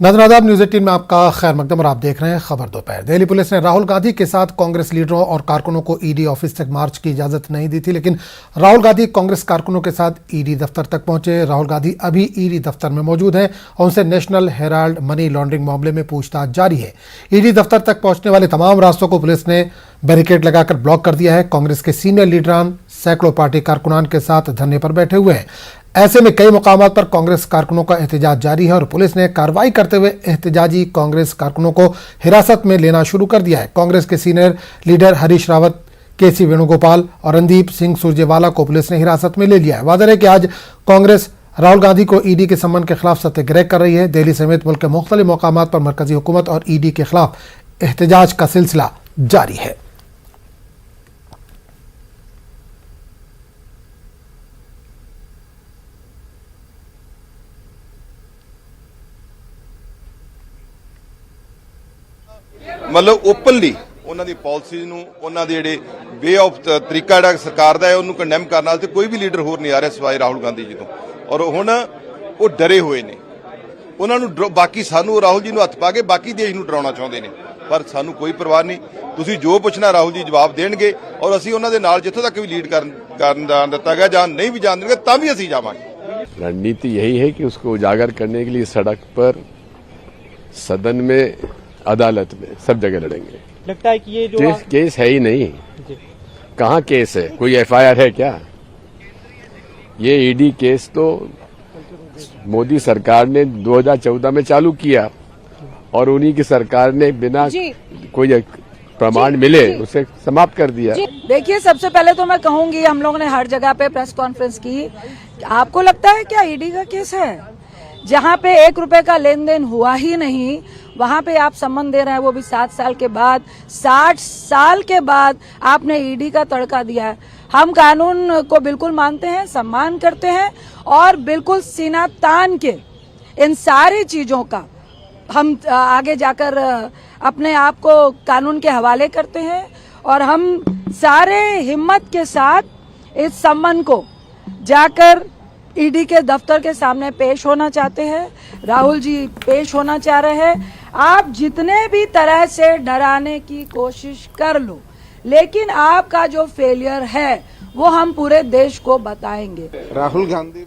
नाज़रीन न्यूज़ 18 में आपका खैर मकदम और आप देख रहे हैं खबर दोपहर। दिल्ली पुलिस ने राहुल गांधी के साथ कांग्रेस लीडरों और कारकुनों को ईडी ऑफिस तक मार्च की इजाजत नहीं दी थी, लेकिन राहुल गांधी कांग्रेस कारकुनों के साथ ईडी दफ्तर तक पहुंचे। राहुल गांधी अभी ईडी दफ्तर में मौजूद हैं और उनसे नेशनल हेराल्ड मनी लॉन्ड्रिंग मामले में पूछताछ जारी है। ईडी दफ्तर तक पहुंचने वाले तमाम रास्तों को पुलिस ने बैरिकेड लगाकर ब्लॉक कर दिया है। कांग्रेस के सीनियर लीडरान सैकड़ों पार्टी कारकुनान के साथ धरने पर बैठे हुए हैं। ऐसे में कई मुकामात पर कांग्रेस कारकुनों का एहतजाज जारी है और पुलिस ने कार्रवाई करते हुए एहतजाजी कांग्रेस कारकुनों को हिरासत में लेना शुरू कर दिया है। कांग्रेस के सीनियर लीडर हरीश रावत, केसी वेणुगोपाल और रणदीप सिंह सुरजेवाला को पुलिस ने हिरासत में ले लिया है। वाज़ेह है कि आज कांग्रेस राहुल गांधी को ईडी के सम्मन के खिलाफ सत्याग्रह कर रही है। दिल्ली समेत मुल्क के मुख्तलिफ मुकामात पर मरकजी हुकूमत और ईडी के खिलाफ एहतजाज का सिलसिला जारी है। मतलब ओपनली ਉਹਨਾਂ ਦੀ ਪਾਲਿਸੀਜ਼ ਨੂੰ ਉਹਨਾਂ ਦੇ ਜਿਹੜੇ ਵੇ ਆਫ ਤਰੀਕਾ ਜਿਹੜਾ ਸਰਕਾਰ ਦਾ ਹੈ ਉਹਨੂੰ ਕੰਡੈਮ ਕਰਨ ਵਾਸਤੇ ਕੋਈ ਵੀ ਲੀਡਰ ਹੋਰ ਨਹੀਂ ਆ ਰਿਹਾ ਸਿਵਾਏ ਰਾਹੁਲ ਗਾਂਧੀ ਜੀ ਤੋਂ। ਔਰ ਹੁਣ ਉਹ ਡਰੇ ਹੋਏ ਨੇ, ਉਹਨਾਂ ਨੂੰ ਬਾਕੀ ਸਾਨੂੰ ਰਾਹੁਲ ਜੀ ਨੂੰ ਹੱਥ ਪਾ ਕੇ ਬਾਕੀ ਦੇਸ਼ ਨੂੰ ਡਰਾਉਣਾ ਚਾਹੁੰਦੇ ਨੇ, ਪਰ ਸਾਨੂੰ ਕੋਈ ਪਰਵਾਹ ਨਹੀਂ। ਤੁਸੀਂ ਜੋ ਪੁੱਛਣਾ ਰਾਹੁਲ ਜੀ ਜਵਾਬ ਦੇਣਗੇ ਔਰ ਅਸੀਂ ਉਹਨਾਂ ਦੇ ਨਾਲ ਜਿੱਥੋਂ ਤੱਕ ਵੀ ਲੀਡ ਕਰਨ ਦਾ ਦਿੱਤਾ ਗਿਆ ਜਾਂ नहीं भी जान देंगे तब भी ਅਸੀਂ जावांगे। रणनीति यही है कि उसको उजागर करने के लिए सड़क पर, सदन में, अदालत में, सब जगह लड़ेंगे। लगता है कि ये जो केस है ही नहीं। कहाँ केस है? कोई एफआईआर है क्या? ये ईडी केस तो मोदी सरकार ने 2014 में चालू किया और उन्हीं की सरकार ने बिना कोई प्रमाण मिले उसे समाप्त कर दिया। देखिए, सबसे पहले तो मैं कहूंगी, हम लोगों ने हर जगह पे प्रेस कॉन्फ्रेंस की। आपको लगता है क्या ईडी का केस है? जहां पे 1 रुपए का लेन देन हुआ ही नहीं, वहां पे आप सम्मन दे रहे हैं, वो भी 7 साल के बाद। 60 साल के बाद आपने ईडी का तड़का दिया है। हम कानून को बिल्कुल मानते हैं, सम्मान करते हैं और बिल्कुल सीना तान के इन सारी चीजों का हम आगे जाकर अपने आप को कानून के हवाले करते हैं और हम सारे हिम्मत के साथ इस सम्मन को जाकर ईडी के दफ्तर के सामने पेश होना चाहते हैं। राहुल जी पेश होना चाह रहे हैं। आप जितने भी तरह से डराने की कोशिश कर लो, लेकिन आपका जो फेलियर है वो हम पूरे देश को बताएंगे। राहुल गांधी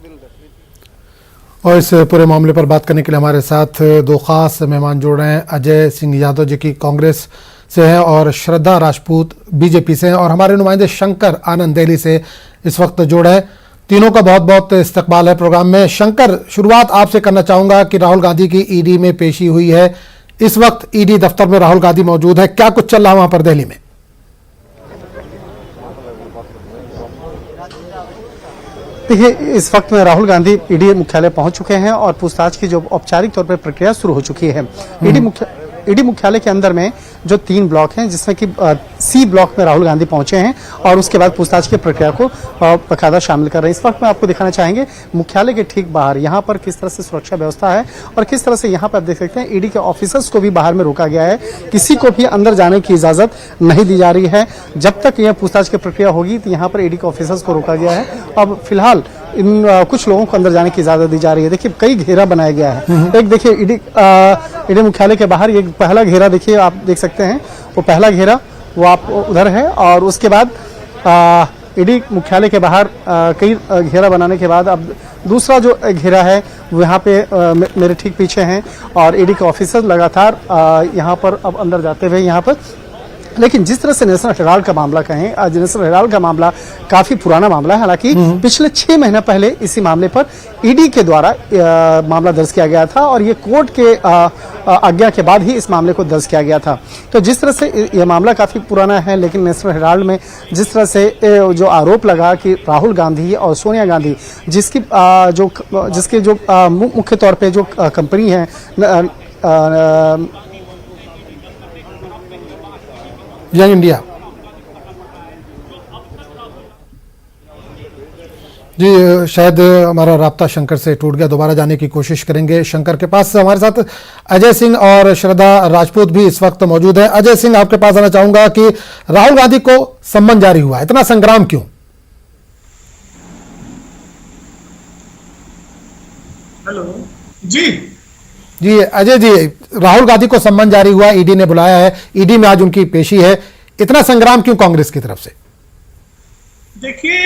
और इस पूरे मामले पर बात करने के लिए हमारे साथ दो खास मेहमान जुड़ रहे हैं। अजय सिंह यादव जी की कांग्रेस से हैं और श्रद्धा राजपूत बीजेपी से हैं, और हमारे नुमाइंदे शंकर आनंद दिल्ली से इस वक्त जुड़े हैं। तीनों का बहुत बहुत इस्तकबाल है प्रोग्राम में। शंकर, शुरुआत आपसे करना चाहूंगा कि राहुल गांधी की ईडी में पेशी हुई है, इस वक्त ईडी दफ्तर में राहुल गांधी मौजूद है, क्या कुछ चल रहा है वहां पर दिल्ली में? देखिए, इस वक्त में राहुल गांधी ईडी मुख्यालय पहुंच चुके हैं और पूछताछ की जो औपचारिक तौर पर प्रक्रिया शुरू हो चुकी है। ईडी मुख्यालय के अंदर में जो 3 ब्लॉक हैं, जिसमें कि सी ब्लॉक में राहुल गांधी पहुंचे हैं और उसके बाद पूछताछ की प्रक्रिया को बकायदा शामिल कर रहे हैं। इस वक्त में आपको दिखाना चाहेंगे मुख्यालय के ठीक बाहर यहाँ पर किस तरह से सुरक्षा व्यवस्था है और किस तरह से यहाँ पर देख सकते हैं ईडी के ऑफिसर्स को भी बाहर में रोका गया है। किसी को भी अंदर जाने की इजाजत नहीं दी जा रही है। जब तक यह पूछताछ की प्रक्रिया होगी तो यहाँ पर ईडी के ऑफिसर्स को रोका गया है। अब फिलहाल इन कुछ लोगों को अंदर जाने की इजाजत दी जा रही है। देखिए, कई घेरा बनाया गया है। एक देखिए ईडी मुख्यालय के बाहर ये पहला घेरा देखिए, आप देख सकते हैं वो पहला घेरा वो आप उधर है, और उसके बाद ईडी मुख्यालय के बाहर कई घेरा बनाने के बाद अब दूसरा जो घेरा है वो यहाँ पे मेरे ठीक पीछे हैं और ईडी के ऑफिसर लगातार यहाँ पर अब अंदर जाते हुए यहाँ पर। लेकिन जिस तरह से नेशनल हेराल्ड का मामला कहें, आज नेशनल हेराल्ड का मामला काफी पुराना मामला है। हालांकि पिछले 6 महीने पहले इसी मामले पर ईडी के द्वारा मामला दर्ज किया गया था और ये कोर्ट के आज्ञा के बाद ही इस मामले को दर्ज किया गया था। तो जिस तरह से यह मामला काफी पुराना है, लेकिन नेशनल हेराल्ड में जिस तरह से जो आरोप लगा कि राहुल गांधी और सोनिया गांधी जिसके जो मुख्य तौर पर जो कंपनी है यंग इंडिया, जी शायद हमारा राब्ता शंकर से टूट गया, दोबारा जाने की कोशिश करेंगे शंकर के पास। हमारे साथ अजय सिंह और श्रद्धा राजपूत भी इस वक्त मौजूद है। अजय सिंह, आपके पास आना चाहूंगा कि राहुल गांधी को सम्मन जारी हुआ, इतना संग्राम क्यों? हेलो जी जी अजय जी, राहुल गांधी को सम्मान जारी हुआ, ईडी ने बुलाया है, ईडी में आज उनकी पेशी है, इतना संग्राम क्यों कांग्रेस की तरफ से? देखिए,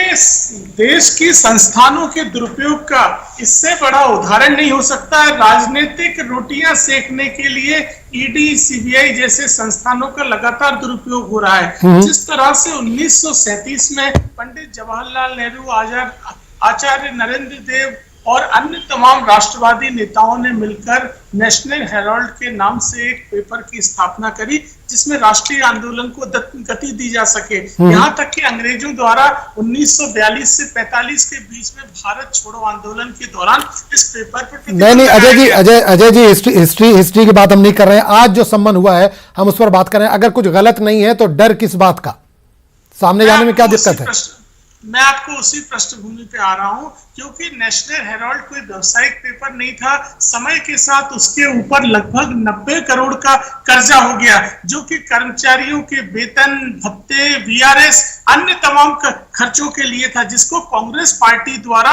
देश की संस्थानों के दुरुपयोग का इससे बड़ा उदाहरण नहीं हो सकता है। राजनीतिक रोटियां सेकने के लिए ईडी, सीबीआई जैसे संस्थानों का लगातार दुरुपयोग हो रहा है। जिस तरह से 1937 में पंडित जवाहरलाल नेहरू, आचार्य नरेंद्र देव और अन्य तमाम राष्ट्रवादी नेताओं ने मिलकर नेशनल हेराल्ड के नाम से एक पेपर की स्थापना करी, जिसमें राष्ट्रीय आंदोलन को गति दी जा सके। यहाँ तक कि अंग्रेजों द्वारा 1942 से 45 के बीच में भारत छोड़ो आंदोलन के दौरान इस पेपर पर नहीं अजय जी हिस्ट्री की बात हम नहीं कर रहे हैं, आज जो सम्मान हुआ है हम उस पर बात कर रहे हैं। अगर कुछ गलत नहीं है तो डर किस बात का? सामने जाने में क्या दिक्कत है? मैं आपको उसी पृष्ठभूमि पे आ रहा हूं, क्योंकि नेशनल हेराल्ड कोई व्यावसायिक पेपर नहीं था। समय के साथ उसके ऊपर लगभग 90 करोड़ का कर्जा हो गया, जो कि कर्मचारियों के वेतन, भत्ते, वीआरएस, अन्य तमाम खर्चों के लिए था, जिसको कांग्रेस पार्टी द्वारा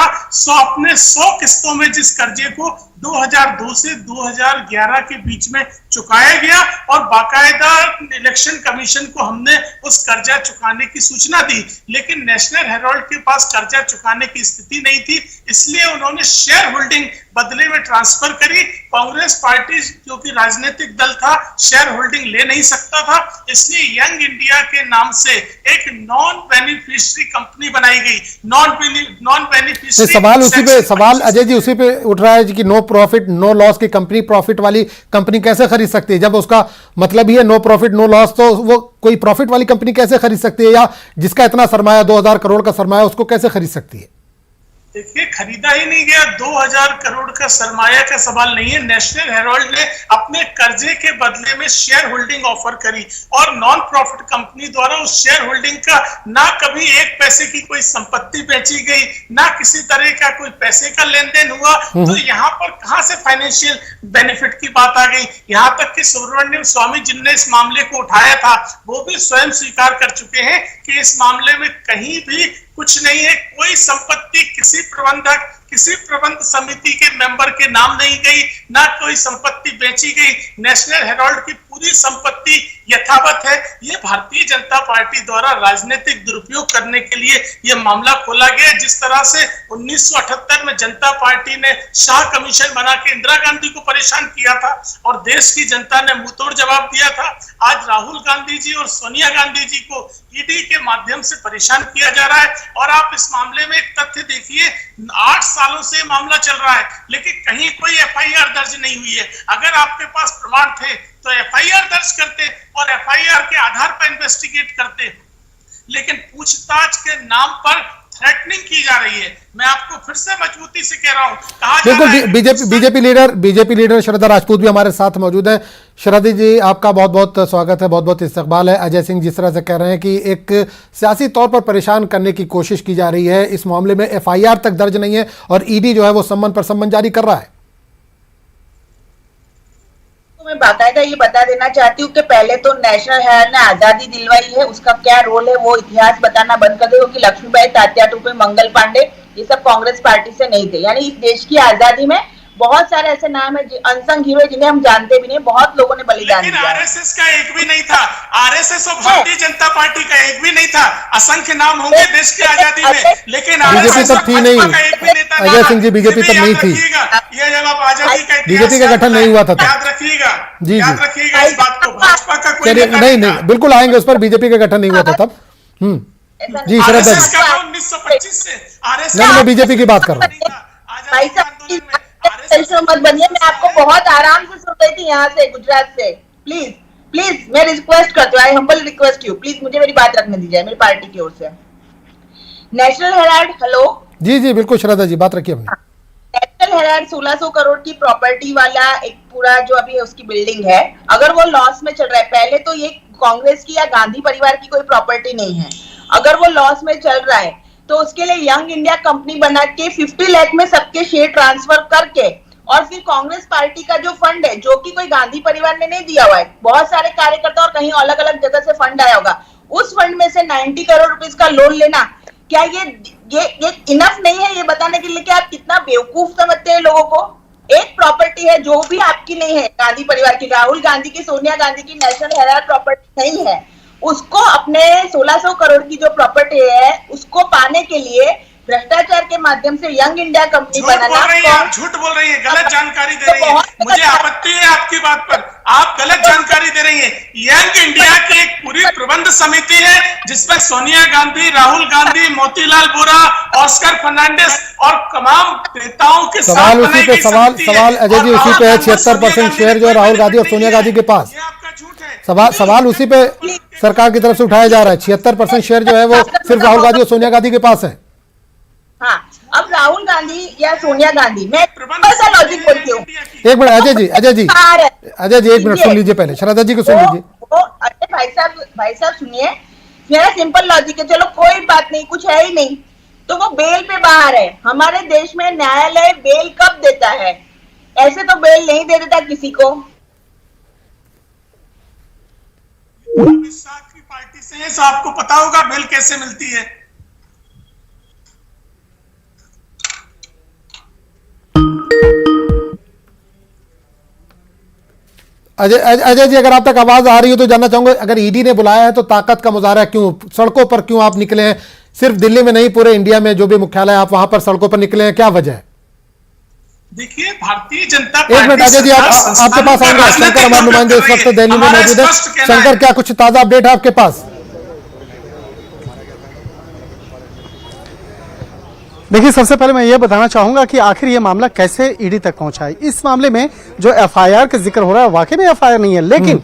अपने 100 किस्तों में जिस कर्जे को 2002 से 2011 के बीच में चुकाया गया, और बाकायदा इलेक्शन कमीशन को हमने उस कर्जा चुकाने की सूचना दी। लेकिन नेशनल हेराल्ड के पास कर्जा चुकाने की स्थिति नहीं थी, इसलिए उन्होंने शेयर होल्डिंग बदले में ट्रांसफर करी। कांग्रेस पार्टी जो कि राजनीतिक दल था, शेयर होल्डिंग ले नहीं सकता था, इसलिए यंग इंडिया के नाम से एक नॉन बेनिफिशियरी कंपनी बनाई गई। नॉन बेनिफिशियरी सवाल अजय जी उसी पे उठ रहा है कि नो प्रॉफिट नो लॉस की कंपनी प्रॉफिट वाली कंपनी कैसे खरीद सकती है? जब उसका मतलब ही है नो प्रॉफिट नो लॉस, तो वो कोई प्रॉफिट वाली कंपनी कैसे खरीद सकती है? या जिसका इतना सरमाया 2000 करोड़ का सरमाया, उसको कैसे खरीद सकती है? देखिए, खरीदा ही नहीं गया। 2000 करोड़ का सरमाया का सवाल नहीं है। नेशनल हेराल्ड ने अपने कर्जे के बदले में शेयर होल्डिंग ऑफर करी, और नॉन प्रॉफिट कंपनी द्वारा उस शेयर होल्डिंग का ना कभी एक पैसे की कोई संपत्ति बेची गई, ना किसी तरह का कोई पैसे का लेन देन हुआ। तो यहाँ पर कहां से फाइनेंशियल बेनिफिट की बात आ गई? यहाँ तक कि सुब्रमण्यम स्वामी, जिनने इस मामले को उठाया था, वो भी स्वयं स्वीकार कर चुके हैं कि इस मामले में कहीं भी कुछ नहीं है। कोई संपत्ति किसी प्रबंधक, किसी प्रबंध समिति के मेंबर के नाम नहीं गई, ना कोई संपत्ति बेची गई। नेशनल हेराल्ड की पूरी संपत्ति यथावत है। ये भारतीय जनता पार्टी द्वारा राजनीतिक दुरुपयोग करने के लिए यह मामला खोला गया। जिस तरह से 1978 में जनता पार्टी ने शाह कमीशन बना के इंदिरा गांधी को परेशान किया था, और देश की जनता ने मुंहतोड़ जवाब दिया था, आज राहुल गांधी जी और सोनिया गांधी जी को ईडी के माध्यम से परेशान किया जा रहा है। और आप इस मामले में एक तथ्य देखिए, 8 सालों से मामला चल रहा है, लेकिन कहीं कोई एफआईआर दर्ज नहीं हुई है। अगर आपके पास प्रमाण थे तो एफआईआर दर्ज करते और एफआईआर के आधार पर इन्वेस्टिगेट करते, लेकिन पूछताछ के नाम पर थ्रेटनिंग की जा रही है। मैं आपको फिर से मजबूती से कह रहा हूं, बिल्कुल। बीजेपी लीडर श्रद्धा राजपूत भी हमारे साथ मौजूद है। श्रद्धा जी, आपका बहुत बहुत स्वागत है, बहुत बहुत इस्तकबाल है। अजय सिंह जिस तरह से कह रहे हैं कि एक सियासी तौर पर परेशान करने की कोशिश की जा रही है, इस मामले में एफआईआर तक दर्ज नहीं है और ईडी जो है वो सम्मन पर सम्मन जारी कर रहा है। मैं बाकायदा ये बता देना चाहती हूँ कि पहले तो नेशनल हेराल्ड ने आजादी दिलवाई है, उसका क्या रोल है वो इतिहास बताना बंद कर दे, क्योंकि लक्ष्मीबाई, तात्या टोपे, मंगल पांडे ये सब कांग्रेस पार्टी से नहीं थे। यानी इस देश की आजादी में बहुत सारे ऐसे नाम है अनसंग हीरो जिन्हें हम जानते भी नहीं, बहुत लोगों ने बलिदान दिया। आरएसएस का एक भी नहीं था, आरएसएस और भारतीय जनता पार्टी का एक भी नहीं था। असंख्य नाम होंगे देश की आजादी में, लेकिन बीजेपी तब थी नहीं। अजय सिंह जी, बीजेपी तब नहीं थी, ये जब आप आजादी का बीजेपी का गठन नहीं हुआ था, याद रखिएगा जी, याद रखिएगा इस बात को। भाजपा का कोई नहीं, बिल्कुल आएंगे उस पर। बीजेपी का गठन नहीं हुआ था तब। जी श्रद्धा जी, 1925 से आरएसएस, मैं बीजेपी की बात कर रहा हूँ। मत बनिए, मैं आपको बहुत आराम से सुन रही थी यहाँ से, गुजरात से। प्लीज मैं रिक्वेस्ट करती हूँ, आई हम्बल रिक्वेस्ट यू, प्लीज मुझे मेरी बात रखने दीजिए मेरी पार्टी की ओर से। National Herald, hello. जी बिल्कुल श्रद्धा जी, बात रखिए अपनी। नेशनल हेराल्ड 1600 करोड़ की प्रॉपर्टी वाला एक पूरा जो अभी उसकी बिल्डिंग है, अगर वो लॉस में चल रहा है, पहले तो ये कांग्रेस की या गांधी परिवार की कोई प्रॉपर्टी नहीं है, अगर वो लॉस में चल रहा है तो उसके लिए यंग इंडिया कंपनी बना के 50 लाख में सबके शेयर ट्रांसफर करके, और फिर कांग्रेस पार्टी का जो फंड है, जो कि कोई गांधी परिवार ने नहीं दिया हुआ है, बहुत सारे कार्यकर्ता और कहीं अलग अलग जगह से फंड आया होगा, उस फंड में से 90 करोड़ रुपीस का लोन लेना, क्या ये इनफ नहीं है ये बताने के लिए कि आप कितना बेवकूफ समझते हैं लोगों को? एक प्रॉपर्टी है जो भी आपकी नहीं है, गांधी परिवार की, राहुल गांधी की, सोनिया गांधी की नेशनल हेराल्ड प्रॉपर्टी नहीं है, उसको अपने 1600 करोड़ की जो प्रॉपर्टी है उसको पाने के लिए भ्रष्टाचार के माध्यम से यंग इंडिया कंपनी बनाना। झूठ बोल रही है, गलत जानकारी दे रही है। मुझे आपत्ति है आपकी बात पर, आप गलत जानकारी दे रही है। यंग इंडिया की एक पूरी प्रबंध समिति है जिसमें सोनिया गांधी, राहुल गांधी, मोतीलाल वोरा, ऑस्कर फर्नांडिस और तमाम नेताओं के साथ सवाल उसी पे सवाल अजय जी उसी पे है। 76% शेयर जो है राहुल गांधी और सोनिया गांधी के पास। सवाल उसी पे सरकार की तरफ से उठाया जा रहा है। 76% शेयर जो है वो सिर्फ राहुल गांधी और सोनिया गांधी के पास है। हाँ, अब राहुल गांधी या सोनिया गांधी, मैं ऐसा लॉजिक बोलती हूँ। एक मिनट अजय जी एक मिनट सुन लीजिए, पहले श्रद्धा जी को सुन लीजिए। अरे भाई साहब सुनिए, मेरा सिंपल लॉजिक है, चलो कोई बात नहीं, कुछ है ही नहीं तो वो बेल पे बाहर है। हमारे देश में न्यायालय बेल कब देता है? ऐसे तो बेल नहीं दे देता किसी को। अमित शाह की पार्टी से है, आपको पता होगा बेल कैसे मिलती है। अजय जी, अगर आप तक आवाज आ रही हो तो जानना चाहूंगा, अगर ईडी ने बुलाया है तो ताकत का मुजाहरा क्यों, सड़कों पर क्यों आप निकले हैं? सिर्फ दिल्ली में नहीं, पूरे इंडिया में जो भी मुख्यालय आप वहां पर सड़कों पर निकले हैं, क्या वजह है? देखिए, भारतीय जनता पार्टी, एक मिनट अजय जी, आपके पास आएंगे। शंकर हमारे नुमाइंदे इस वक्त दिल्ली में मौजूद है। शंकर, क्या कुछ ताजा अपडेट है आपके पास? देखिए, सबसे पहले मैं ये बताना चाहूंगा कि आखिर ये मामला कैसे ईडी तक पहुंचा है। इस मामले में जो एफआईआर का जिक्र हो रहा है वाकई में एफआईआर नहीं है, लेकिन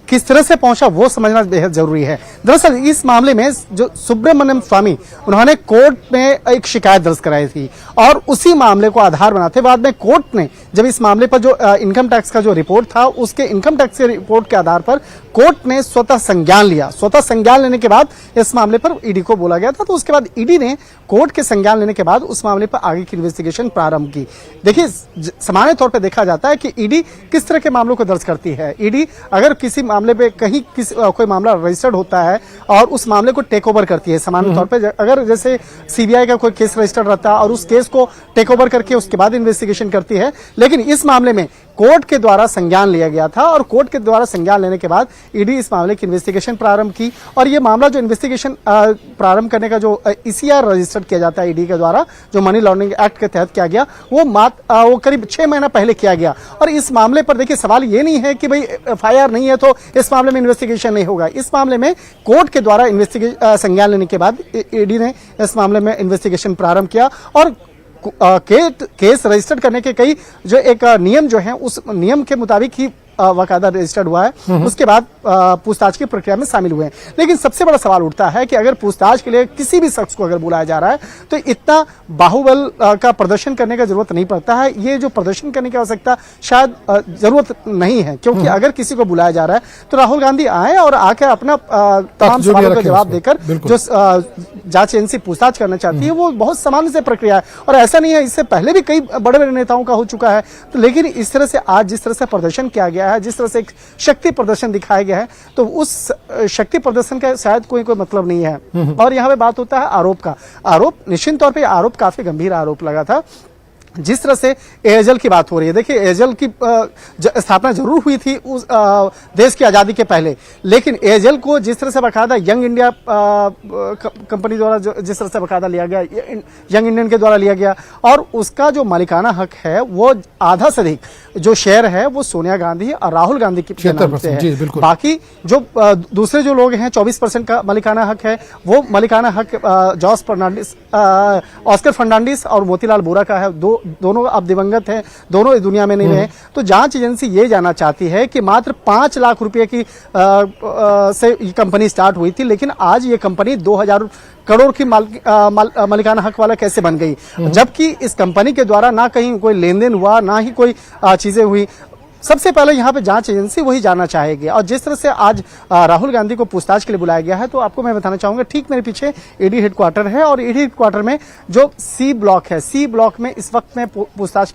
किस तरह से पहुंचा वो समझना बेहद जरूरी है। दरअसल इस मामले में जो सुब्रमण्यम स्वामी, उन्होंने कोर्ट में एक शिकायत दर्ज कराई थी और उसी मामले को आधार बनाते बाद में कोर्ट ने जब इस मामले पर जो इनकम टैक्स का जो रिपोर्ट था, उसके इनकम टैक्स के रिपोर्ट के आधार पर कोर्ट ने स्वतः संज्ञान लिया। स्वतः संज्ञान लेने के बाद इस मामले पर ईडी को बोला गया था, तो उसके बाद ईडी ने कोर्ट के संज्ञान लेने के बाद उस मामले पर आगे की इन्वेस्टिगेशन प्रारंभ की। देखिए, सामान्य तौर पर देखा जाता है कि ईडी किस तरह के मामलों को दर्ज करती है। ईडी अगर किसी मामले पे कहीं कोई मामला रजिस्टर्ड होता है और उस मामले को टेक ओवर करती है। सामान्य तौर पे अगर जैसे सीबीआई का कोई केस रजिस्टर्ड रहता है और उस केस को टेक ओवर करके उसके बाद इन्वेस्टिगेशन करती है, लेकिन इस मामले में कोर्ट के द्वारा संज्ञान लिया गया था और कोर्ट के द्वारा संज्ञान लेने के बाद ईडी इस मामले की इन्वेस्टिगेशन प्रारंभ की। और ये मामला जो इन्वेस्टिगेशन प्रारंभ करने का जो ईसीआर रजिस्टर्ड किया जाता है ईडी के द्वारा, जो मनी लॉन्ड्रिंग एक्ट के तहत किया गया, वो करीब 6 महीना पहले किया गया। और इस मामले पर देखिए, सवाल ये नहीं है कि भाई एफआईआर नहीं है तो इस मामले में इन्वेस्टिगेशन नहीं होगा। इस मामले में कोर्ट के द्वारा संज्ञान लेने के बाद ईडी ने इस मामले में इन्वेस्टिगेशन प्रारंभ किया और केस रजिस्टर्ड करने के कई जो एक नियम जो है, उस नियम के मुताबिक ही वाकायदा रजिस्टर्ड हुआ है। उसके बाद पूछताछ की प्रक्रिया में शामिल हुए हैं। लेकिन सबसे बड़ा सवाल उठता है कि अगर पूछताछ के लिए किसी भी शख्स को अगर बुलाया जा रहा है तो इतना बाहुबल का प्रदर्शन करने का जरूरत नहीं पड़ता है। ये जो प्रदर्शन करने की आवश्यकता शायद जरूरत नहीं है, क्योंकि अगर किसी को बुलाया जा रहा है तो राहुल गांधी आए और आके अपना तमाम सवालों का जवाब देकर जो जांच एजेंसी पूछताछ करना चाहती है वो बहुत सामान्य से प्रक्रिया है। और ऐसा नहीं है, इससे पहले भी कई बड़े बड़े नेताओं का हो चुका है। तो लेकिन इस तरह से आज जिस तरह से प्रदर्शन किया गया है, जिस तरह से एक शक्ति प्रदर्शन दिखाया गया है, तो उस शक्ति प्रदर्शन का शायद कोई मतलब नहीं है। और यहाँ पे बात होता है आरोप का। आरोप निश्चित तौर पे आरोप काफी गंभीर आरोप लगा था। जिस तरह से एयरजेल की बात हो रही है, देखिए एयरजेल की स्थापना जरूर हुई थी उस देश की आजादी के पहले, लेकिन एयरजेल को जिस तरह से बकायदा यंग इंडिया कंपनी द्वारा जिस तरह से बकायदा लिया गया, यंग इंडियन के द्वारा लिया गया, और उसका जो मालिकाना हक है वो आधा से अधिक जो शेयर है वो सोनिया गांधी और राहुल गांधी के नाम से है। बाकी जो दूसरे जो लोग हैं 24% का मालिकाना हक है, वो मालिकाना हक जॉर्ज फर्नांडिस, ऑस्कर फर्नांडिस और मोतीलाल वोरा का है। दोनों अब दिवंगत हैं, दोनों इस दुनिया में नहीं रहे। तो जांच एजेंसी ये जानना चाहती है कि मात्र 5 लाख रुपए की से ये कंपनी स्टार्ट हुई थी, लेकिन आज ये कंपनी 2000 करोड़ की मालिकाना हक वाला कैसे बन गई, जबकि इस कंपनी के द्वारा ना कहीं कोई लेन देन हुआ, ना ही कोई चीजें हुई। सबसे पहले यहाँ पे जांच एजेंसी वही जानना चाहेगी। और जिस तरह से आज राहुल गांधी को पूछताछ के लिए बुलाया गया है, तो आपको मैं बताना चाहूंगा, ठीक मेरे पीछे ईडी हेडक्वार्टर है और ईडी हेडक्वार्टर में जो सी ब्लॉक है, सी ब्लॉक में इस वक्त में पूछताछ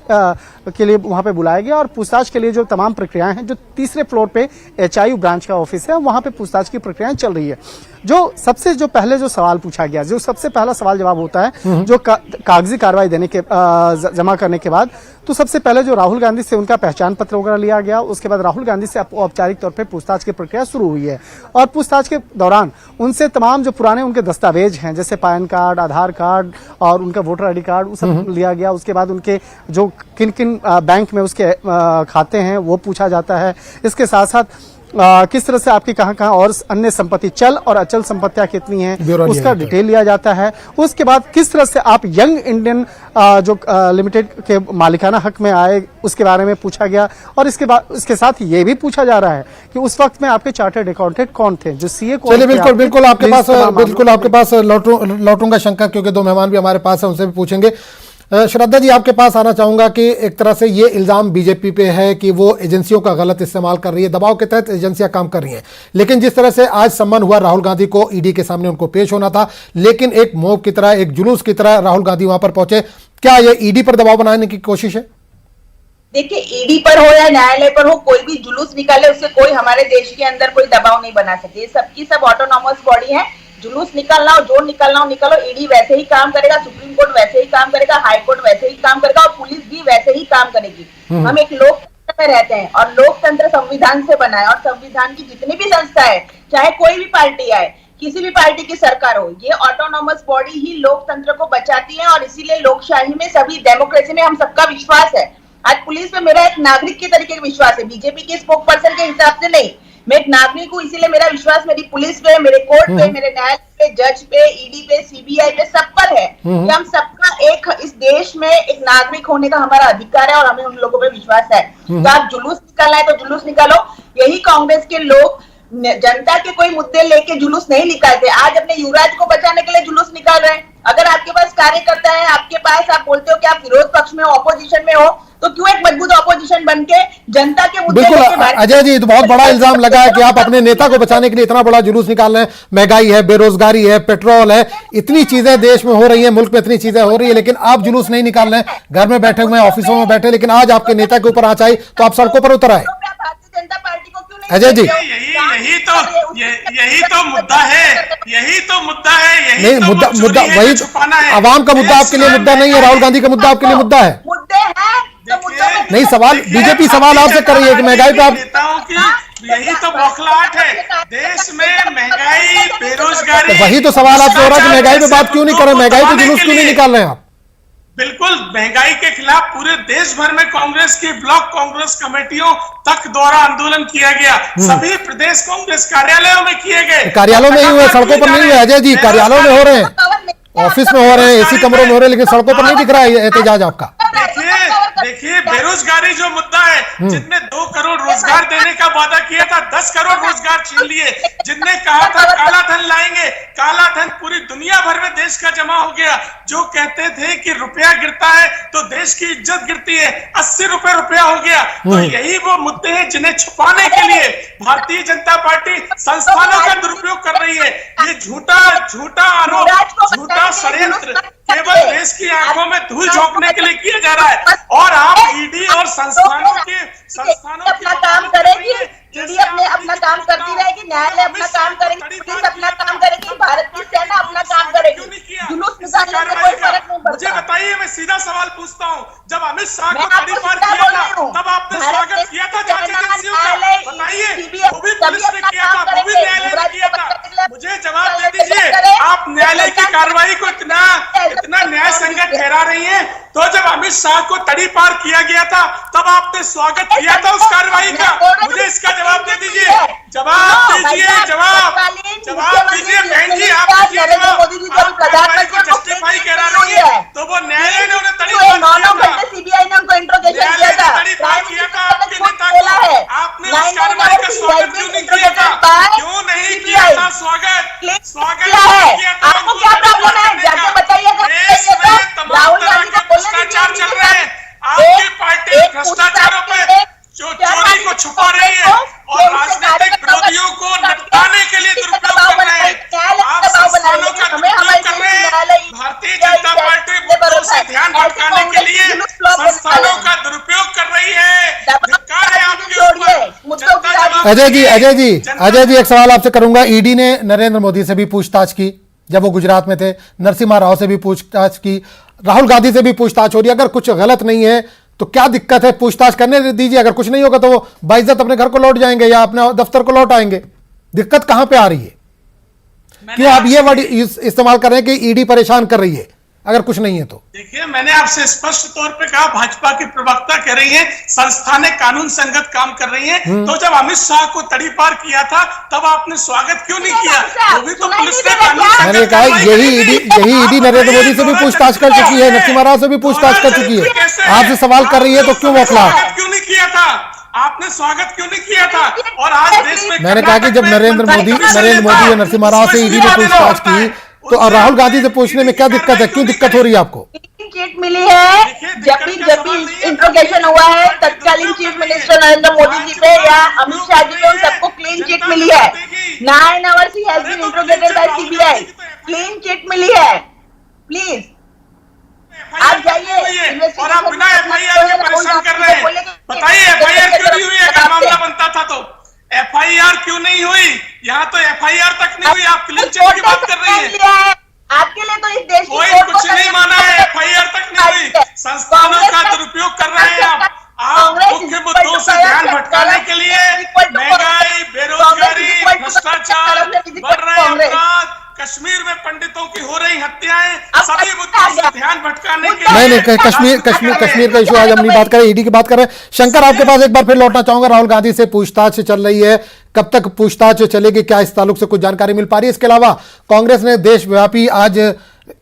के लिए वहां पे बुलाया गया और पूछताछ के लिए जो तमाम प्रक्रियाएं हैं, जो तीसरे फ्लोर पे HIU ब्रांच का ऑफिस है, वहां पे पूछताछ की प्रक्रियाएं चल रही है। जो पहले जो सवाल पूछा गया, जो सबसे पहला सवाल जवाब होता है जो कागजी कार्रवाई देने के जमा करने के बाद, तो सबसे पहले जो राहुल गांधी से उनका पहचान पत्र वगैरह लिया गया। उसके बाद राहुल गांधी से औपचारिक तौर पे पूछताछ की प्रक्रिया शुरू हुई है और पूछताछ के दौरान उनसे तमाम जो पुराने उनके दस्तावेज हैं, जैसे पैन कार्ड, आधार कार्ड और उनका वोटर ID कार्ड, वो सब लिया गया। उसके बाद उनके जो किन किन बैंक में उसके खाते हैं वो पूछा जाता है। इसके साथ साथ किस तरह से आपकी कहां और अन्य संपत्ति, चल और अचल संपत्तियां कितनी हैं, उसका डिटेल लिया जाता है। उसके बाद किस तरह से आप यंग इंडियन जो लिमिटेड के मालिकाना हक में आए, उसके बारे में पूछा गया। और इसके साथ ये भी पूछा जा रहा है कि उस वक्त में आपके चार्टर्ड अकाउंटेंट कौन थे, जो CA कौन थे। बिल्कुल आपके पास लौटूंगा शंकर, क्योंकि दो मेहमान भी हमारे पास है, उनसे भी पूछेंगे। श्रद्धा जी, आपके पास आना चाहूंगा कि एक तरह से ये इल्जाम बीजेपी पे है कि वो एजेंसियों का गलत इस्तेमाल कर रही है, दबाव के तहत एजेंसियां काम कर रही हैं। लेकिन जिस तरह से आज सम्मान हुआ राहुल गांधी को, ईडी के सामने उनको पेश होना था, लेकिन एक मॉब की तरह, एक जुलूस की तरह राहुल गांधी वहां पर पहुंचे। क्या ये ईडी पर दबाव बनाने की कोशिश है? देखिए, ईडी पर हो या न्यायालय पर हो, कोई भी जुलूस निकाले उससे कोई हमारे देश के अंदर कोई दबाव नहीं बना सकते। ये सबकी सब ऑटोनॉमस बॉडी है। जुलूस निकालना हो, जो निकालना हो निकालो। ईडी वैसे ही काम करेगा, सुप्रीम कोर्ट वैसे ही काम करेगा, हाई कोर्ट वैसे ही काम करेगा और पुलिस भी वैसे ही काम करेगी। हम एक लोकतंत्र में रहते हैं और लोकतंत्र संविधान से बना है और संविधान की जितनी भी संस्था है, चाहे कोई भी पार्टी आए, किसी भी पार्टी की सरकार हो, ये ऑटोनॉमस बॉडी ही लोकतंत्र को बचाती है और इसीलिए लोकशाही में, सभी डेमोक्रेसी में हम सबका विश्वास है। आज पुलिस में मेरा एक नागरिक के तरीके का विश्वास है, बीजेपी के स्पोक पर्सन के हिसाब से नहीं। मैं एक नागरिक हूँ, इसीलिए मेरा विश्वास मेरी पुलिस पे, मेरे कोर्ट पे, मेरे न्यायालय पे, जज पे, ईडी पे, CBI पे, सब पर है कि हम सबका एक इस देश में एक नागरिक होने का हमारा अधिकार है और हमें उन लोगों पे विश्वास है। तो आप जुलूस निकालना है तो जुलूस निकालो। यही कांग्रेस के लोग जनता के कोई मुद्दे लेके जुलूस नहीं निकालते। आज अपने युवराज को बचाने के लिए जुलूस निकाल रहे हैं। अगर आपके पास कार्यकर्ता है, आपके पास, आप बोलते हो कि आप विरोध पक्ष में हो, ऑपोजिशन में हो, तो क्यों एक मजबूत ऑपोजिशन बनके जनता के मुद्दे बिल्कुल अजय जी, तो बहुत बड़ा इल्जाम लगा है कि आप अपने नेता को बचाने के लिए इतना बड़ा जुलूस निकाल रहे हैं। महंगाई है, बेरोजगारी है, पेट्रोल है, इतनी चीजें देश में हो रही है, मुल्क में इतनी चीजें हो रही है, लेकिन आप जुलूस नहीं निकाल रहे हैं। घर में बैठे हुए हैं, ऑफिसों में बैठे, लेकिन आज आपके नेता के ऊपर आंच आई तो आप सड़कों पर उतर आए। भारतीय जनता पार्टी को क्यों नहीं? अजय जी, यही तो मुद्दा है। नहीं, मुद्दा वही आवाम का मुद्दा आपके लिए मुद्दा नहीं है, राहुल गांधी का मुद्दा आपके लिए मुद्दा है। मुद्दे हैं तो मुद्दों में नहीं, सवाल बीजेपी सवाल आपसे कर रही है कि महंगाई पे आप, नेताओं की यही तो बौखलाहट है देश में, महंगाई, बेरोजगारी। तो वही तो सवाल आपसे हो रहा है कि महंगाई पे बात क्यों नहीं कर रहे, महंगाई पे जुलूस क्यों नहीं निकाल रहे हैं आप? बिल्कुल, महंगाई के खिलाफ पूरे देश भर में कांग्रेस की ब्लॉक कांग्रेस कमेटियों तक द्वारा आंदोलन किया गया। सभी प्रदेश कांग्रेस कार्यालयों में किए गए। कार्यालयों में ही हुए, सड़कों पर नहीं हुए अजय जी, कार्यालयों में हो रहे हैं, ऑफिस में हो रहे हैं, AC कमरों में हो रहे हैं, लेकिन सड़कों पर नहीं दिख रहा है एहतजाज आपका। देखिए, बेरोजगारी जो मुद्दा है, जिनने 2 करोड़ रोजगार देने का वादा किया था, 10 करोड़ रोजगार छीन लिए। जिनने कहा था काला धन लाएंगे, काला धन पूरी दुनिया भर में देश का जमा हो गया। जो कहते थे कि रुपया गिरता है तो देश की इज्जत गिरती है, 80 रुपए रुपया हो गया। तो यही वो मुद्दे हैं जिन्हें छुपाने के लिए भारतीय जनता पार्टी संस्थानों का दुरुपयोग कर रही है। ये झूठा आरोप, झूठा षड्यंत्र केवल देश की आंखों में धूल झोंकने के लिए किया जा रहा है। और आप ईडी और संस्थानों अपना काम करेगी, ईडी अपना काम करती रहेगी, न्यायालय अपना काम करेगी, पुलिस अपना काम करेगी, भारत की सेना अपना काम करेगी। जुलूस निकालने से कोई फर्क नहीं पड़ता। मुझे बताइए, मैं सीधा सवाल पूछता हूँ, जब अमित शाह को तड़ीपार किया था तब आपने स्वागत किया था जांच एजेंसियों का? बताइए, वो भी पुलिस ने किया था, वो भी न्यायालय ने किया था। मुझे जवाब दे दीजिए, आप न्यायालय की कार्रवाई को इतना न्याय संगत ठहरा रही हैं, तो जब अमित शाह को तड़ीपार किया गया था तब आपने स्वागत किया था उस कार्रवाई का? मुझे इसका जवाब दे दीजिए, जवाब दीजिए बहन जी, आप दीजिए जवाब। कार्रवाई को जस्टिफाई करा रही है तो वो न्यायालय ने उन्हें तड़ीपार CBI ने उनको इंट्रोगेशन किया था, आपके नेता को आपने उस कार्रवाई का स्वागत क्यों नहीं किया था? क्यों नहीं किया था स्वागत आपको क्या प्रॉब्लम है? जाके बताइए। देश में तमाम तरह के भ्रष्टाचार चल रहे हैं। आपकी पार्टी भ्रष्टाचारों पे जो चोरी को छुपा रही है और राजनीतिक विरोधियों को निपटाने के लिए दुरुपयोग कर रहे हैं। आप संस्थानों का दुरुपयोग कर रहे हैं। भारतीय जनता पार्टी मुद्दों से ध्यान भटकाने के लिए संस्थानों का दुरुपयोग अजय जी एक सवाल आपसे करूंगा। ईडी ने नरेंद्र मोदी से भी पूछताछ की जब वो गुजरात में थे, नरसिम्हा राव से भी पूछताछ की, राहुल गांधी से भी पूछताछ हो रही है। अगर कुछ गलत नहीं है तो क्या दिक्कत है? पूछताछ करने दीजिए, अगर कुछ नहीं होगा तो वो बाइज्जत अपने घर को लौट जाएंगे या अपने दफ्तर को लौट आएंगे। दिक्कत कहां पे आ रही है कि आप ये वर्ड इस्तेमाल कर रहे हैं कि ईडी परेशान कर रही है अगर कुछ नहीं है तो? देखिए, मैंने आपसे स्पष्ट तौर पे कहा, भाजपा की प्रवक्ता कह रही है संस्थानें कानून संगत काम कर रही हैं। तो जब अमित शाह को तड़ीपार किया था तब आपने स्वागत क्यों नहीं किया? वो भी तो पुलिस ने कानून मैंने संगत कहा कार्रवाई यही ईडी नरेंद्र मोदी से भी पूछताछ कर चुकी है, नरसिम्हा राव से भी पूछताछ कर चुकी है। आपसे सवाल कर रही है तो क्यों बौखला? क्यों नहीं किया था आपने? स्वागत क्यों नहीं किया था? और आज देश में मैंने कहा कि जब नरेंद्र मोदी और नरसिम्हा राव से ईडी ने पूछताछ की तो राहुल गांधी से पूछने में क्या दिक्कत है? क्यों दिक्कत हो रही है आपको? क्लीन चिट मिली है। जब भी इंट्रोगेशन हुआ है तत्कालीन चीफ मिनिस्टर नरेंद्र मोदी जी पे या अमित शाह जी पे, उन सबको क्लीन चिट मिली है। 9 hours he has been interrogated by CBI। Clean chit मिली है। प्लीज आप जाइए और आप बिना एफआईआर के परेशान कर रहे हैं। बताइए एफआईआर क्यों नहीं हुई? अगर मामला बनता था तो एफआईआर क्यों नहीं हुई? यहाँ तो एफआईआर तक नहीं हुई, आप क्लीन चिट की बात कर रही हैं। आपके लिए तो इस देश की कोई कुछ नहीं माना है, एफआईआर तक नहीं हुई। संस्थानों का दुरुपयोग कर रहे हैं आप मुख्य मुद्दों से ध्यान भटकाने के लिए। महंगाई, बेरोजगारी, भ्रष्टाचार, बढ़ रहे अपराध, कश्मीर में पंडितों की हो रही हत्याएं, सभी मुद्दों से ध्यान भटकाने के लिए। नहीं, कश्मीर का इशू आज हम नहीं बात करें, ईडी की बात करें। शंकर, आपके पास एक बार फिर लौटना चाहूंगा। राहुल गांधी से पूछताछ चल रही है, कब तक पूछताछ चलेगी? क्या इस ताल्लुक से कुछ जानकारी मिल पा रही है? इसके अलावा कांग्रेस ने देशव्यापी आज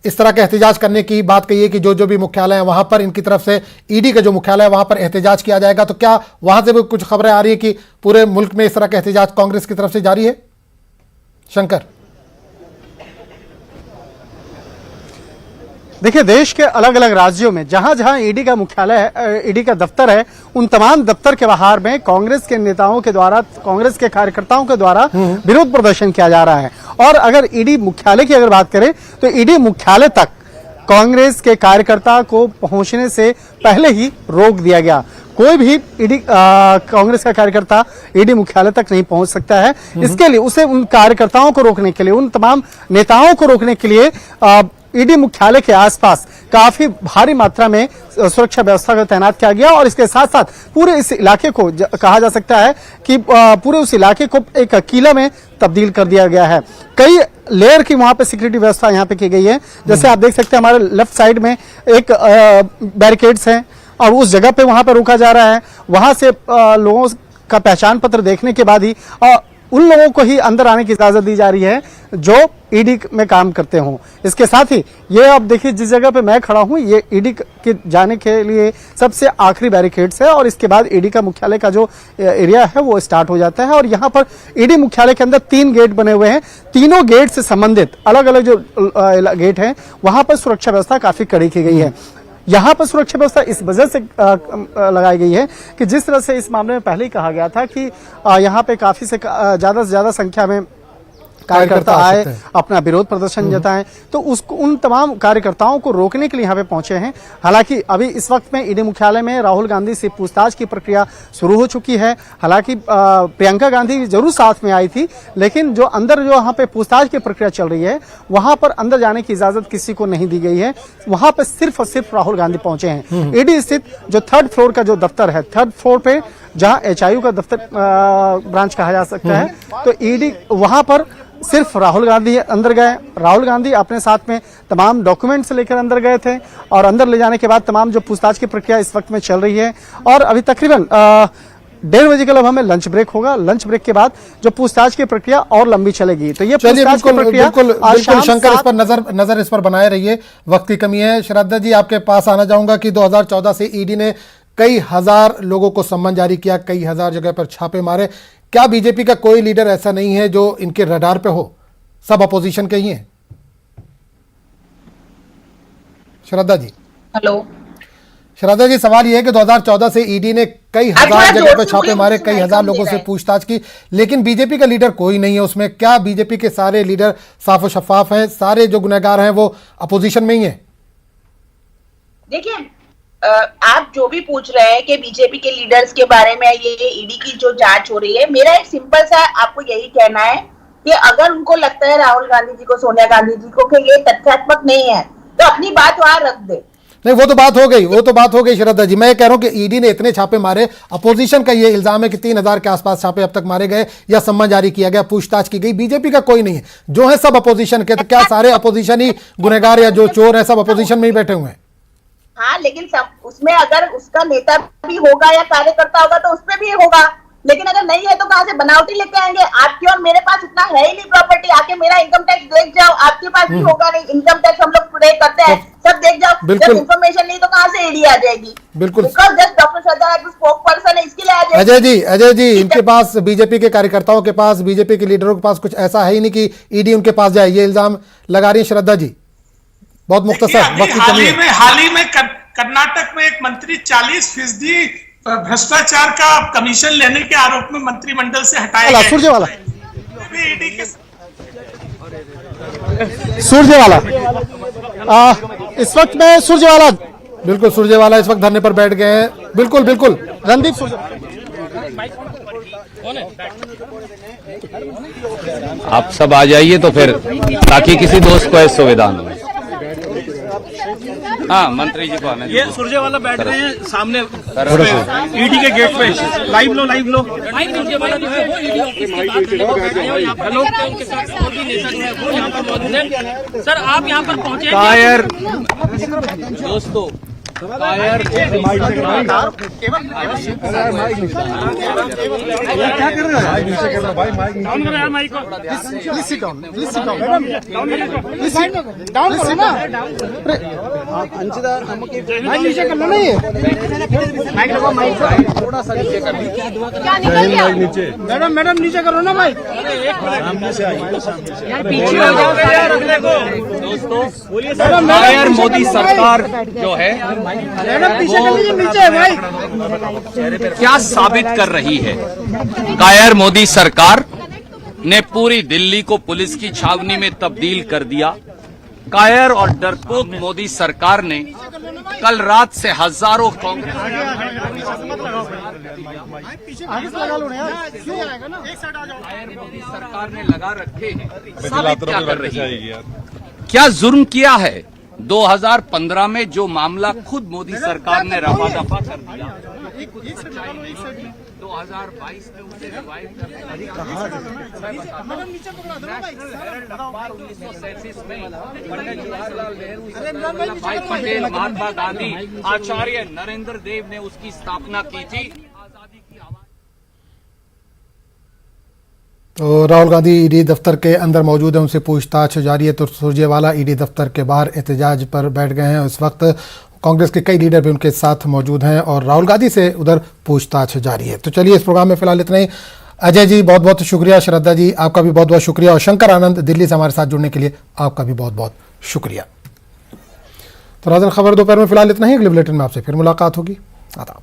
इस तरह का एहतजाज करने की बात कही है कि जो भी मुख्यालय है वहां पर इनकी तरफ से ईडी का जो मुख्यालय है वहां पर एहतजाज किया जाएगा। तो क्या वहां से भी कुछ खबरें आ रही है कि पूरे मुल्क में इस तरह का एहतजाज कांग्रेस की तरफ से जारी है? शंकर, देखिए, देश के अलग अलग राज्यों में जहां जहां ईडी का मुख्यालय है, ईडी का दफ्तर है, उन तमाम दफ्तर के बाहर में कांग्रेस के नेताओं के द्वारा, कांग्रेस के कार्यकर्ताओं के द्वारा विरोध प्रदर्शन किया जा रहा है। और अगर ईडी मुख्यालय की अगर बात करें तो ईडी मुख्यालय तक कांग्रेस के कार्यकर्ता को पहुंचने से पहले ही रोक दिया गया। कोई भी ईडी कांग्रेस का कार्यकर्ता ईडी मुख्यालय तक नहीं पहुंच सकता है। इसके लिए उसे उन कार्यकर्ताओं को रोकने के लिए, उन तमाम नेताओं को रोकने के लिए ईडी मुख्यालय के आसपास काफी भारी मात्रा में सुरक्षा व्यवस्था को तैनात किया गया। और इसके साथ साथ पूरे इस इलाके को कहा जा सकता है कि पूरे उस इलाके को एक किला में तब्दील कर दिया गया है। कई लेयर की वहां पे सिक्योरिटी व्यवस्था यहाँ पे की गई है। जैसे आप देख सकते हैं, हमारे लेफ्ट साइड में एक बैरिकेड्स हैं और उस जगह पे वहां पे रोका जा रहा है। वहां से लोगों का पहचान पत्र देखने के बाद ही उन लोगों को ही अंदर आने की इजाजत दी जा रही है जो ईडी में काम करते हों। इसके साथ ही ये आप देखिए, जिस जगह पे मैं खड़ा हूं, ये ईडी के जाने के लिए सबसे आखिरी बैरिकेड्स है और इसके बाद ईडी का मुख्यालय का जो एरिया है वो स्टार्ट हो जाता है। और यहाँ पर ईडी मुख्यालय के अंदर 3 गेट बने हुए हैं। तीनों गेट से संबंधित अलग अलग जो गेट हैं वहां पर सुरक्षा व्यवस्था काफी कड़ी की गई है। यहाँ पर सुरक्षा व्यवस्था इस वजह से लगाई गई है कि जिस तरह से इस मामले में पहले ही कहा गया था कि यहाँ पे काफी से ज्यादा संख्या में कार्यकर्ता आए, अपना विरोध प्रदर्शन जताएं, तो उसको उन तमाम कार्यकर्ताओं को रोकने के लिए यहाँ पे पहुंचे हैं। हालांकि अभी इस वक्त में ईडी मुख्यालय में राहुल गांधी से पूछताछ की प्रक्रिया शुरू हो चुकी है। हालांकि प्रियंका गांधी जरूर साथ में आई थी, लेकिन जो अंदर जो यहाँ पे पूछताछ की प्रक्रिया चल रही है वहां पर अंदर जाने की इजाजत किसी को नहीं दी गई है। वहां पर सिर्फ और सिर्फ राहुल गांधी पहुंचे हैं। ईडी स्थित जो 3rd फ्लोर का जो दफ्तर है, 3rd फ्लोर पे जहां HIU का दफ्तर ब्रांच कहा जा सकता है, तो ईडी वहां पर सिर्फ राहुल गांधी अंदर गए। राहुल गांधी अपने साथ में तमाम डॉक्यूमेंट्स लेकर अंदर गए थे और अंदर ले जाने के बाद तमाम जो पूछताछ की प्रक्रिया इस वक्त में चल रही है। और अभी तकरीबन 1:30 बजे के लगभग हमें लंच ब्रेक होगा। लंच ब्रेक के बाद जो पूछताछ की प्रक्रिया और लंबी चलेगी। तो ये पूछताछ की प्रक्रिया बिल्कुल शंकर, इस पर नजर इस पर बनाए रहिए, वक्त की कमी है। श्रद्धा जी, आपके पास आना चाहूंगा कि 2014 से ईडी ने कई हजार लोगों को सम्मन जारी किया, कई हजार जगह पर छापे मारे। क्या बीजेपी का कोई लीडर ऐसा नहीं है जो इनके रडार पे हो? सब अपोजिशन के ही हैं। श्रद्धा जी, हेलो श्रद्धा जी, सवाल यह है कि 2014 से ईडी ने कई हजार जगह पे छापे मारे, कई हजार लोगों से पूछताछ की, लेकिन बीजेपी का लीडर कोई नहीं है उसमें। क्या बीजेपी के सारे लीडर साफ और शफाफ हैं? सारे जो गुनहगार हैं वो अपोजिशन में ही हैं? देखिए, आप जो भी पूछ रहे हैं कि बीजेपी के लीडर्स के बारे में ये ईडी की जो जांच हो रही है, मेरा एक सिंपल सा आपको यही कहना है कि अगर उनको लगता है राहुल गांधी जी को, सोनिया गांधी जी को, कि ये तथ्यात्मक नहीं है, तो अपनी बात वहां रख दे। नहीं, वो तो बात हो गई श्रद्धा जी। मैं कह रहा हूं कि ईडी ने इतने छापे मारे, अपोजिशन का ये इल्जाम है कि 3000 के आसपास छापे अब तक मारे गए या सम्मन जारी किया गया, पूछताछ की गई, बीजेपी का कोई नहीं है, जो है सब अपोजिशन के। तो क्या सारे अपोजिशन ही गुनहगार या जो चोर है सब अपोजिशन में ही बैठे हुए हैं? हाँ, लेकिन सब उसमें अगर उसका नेता भी होगा या कार्यकर्ता होगा तो उसमें भी होगा, लेकिन अगर नहीं है तो कहां से बनावटी लेके आएंगे? आपके और मेरे पास इतना है ही नहीं प्रॉपर्टी, आके मेरा इनकम टैक्स देख जाओ, आपके पास भी होगा नहीं, इनकम टैक्स हम लोग पे करते हैं, सब देख जाओ। जब इन्फॉर्मेशन नहीं तो कहां से ईडी आ जाएगी? बिल्कुल, because just doctor Shraddha spoke person है, इसके लिए आ जाएगी। अजय जी, इनके पास, बीजेपी के कार्यकर्ताओं के पास, बीजेपी के लीडरों के पास कुछ ऐसा है ही नहीं कि ईडी उनके पास जाए, ये इल्जाम लगा रही है श्रद्धा जी। बहुत मुख्तसर वक्त की कमी है। हाल ही में कर्नाटक में एक मंत्री 40% भ्रष्टाचार का कमीशन लेने के आरोप में मंत्रिमंडल से हटाया गया। सुरजेवाला इस वक्त में सुरजेवाला इस वक्त धरने पर बैठ गए हैं। बिल्कुल रणदीप आप सब आ जाइए तो फिर, ताकि किसी दोस्त को ऐसी सुविधा न हो। हाँ, मंत्री जी को आने ये सुरजेवाला बैठ रहे हैं सामने ईडी के गेट पे। लाइव लो सुरजेवाला जो है वो ईडी ऑफिस के बाहर उनके साथ और भी नेता जो है वो यहाँ पर मौजूद है। सर, आप यहाँ पर पहुंचे कायर दोस्तों, कायर क्या कर रहे मैडम नीचे करो ना भाई, पीछे हो जाओ दोस्तों। कायर मोदी सरकार जो है नीचे भाई, क्या साबित कर रही है? कायर मोदी सरकार ने पूरी दिल्ली को पुलिस की छावनी में तब्दील कर दिया। कायर और डरपोक मोदी सरकार ने कल रात से हजारों कांग्रेस मोदी सरकार ने लगा रखे हैं। साबित क्या कर रही है? क्या जुर्म किया है? 2015 में जो मामला खुद मोदी सरकार ने रफा दफा कर दिया, 2022 में उसे रिवाइव करने अखबार 1937 में पंडित जवाहरलाल नेहरू, सरदार वल्लभ भाई पटेल, महात्मा गांधी, आचार्य नरेंद्र देव ने उसकी स्थापना की थी। आजादी की आवाज। तो राहुल गांधी ईडी दफ्तर के अंदर मौजूद है, उनसे पूछताछ जारी है। तो सुरजेवाला ईडी दफ्तर के बाहर एहतजाज पर बैठ गए हैं। इस वक्त कांग्रेस के कई लीडर भी उनके साथ मौजूद हैं और राहुल गांधी से उधर पूछताछ जारी है। तो चलिए, इस प्रोग्राम में फिलहाल इतना ही। अजय जी बहुत बहुत शुक्रिया, श्रद्धा जी आपका भी बहुत बहुत शुक्रिया, और शंकर आनंद दिल्ली से हमारे साथ जुड़ने के लिए आपका भी बहुत बहुत शुक्रिया। तो नाज़रीन, खबर दोपहर में फिलहाल इतना ही। अगले बुलेटिन में आपसे फिर मुलाकात होगी। आदाब।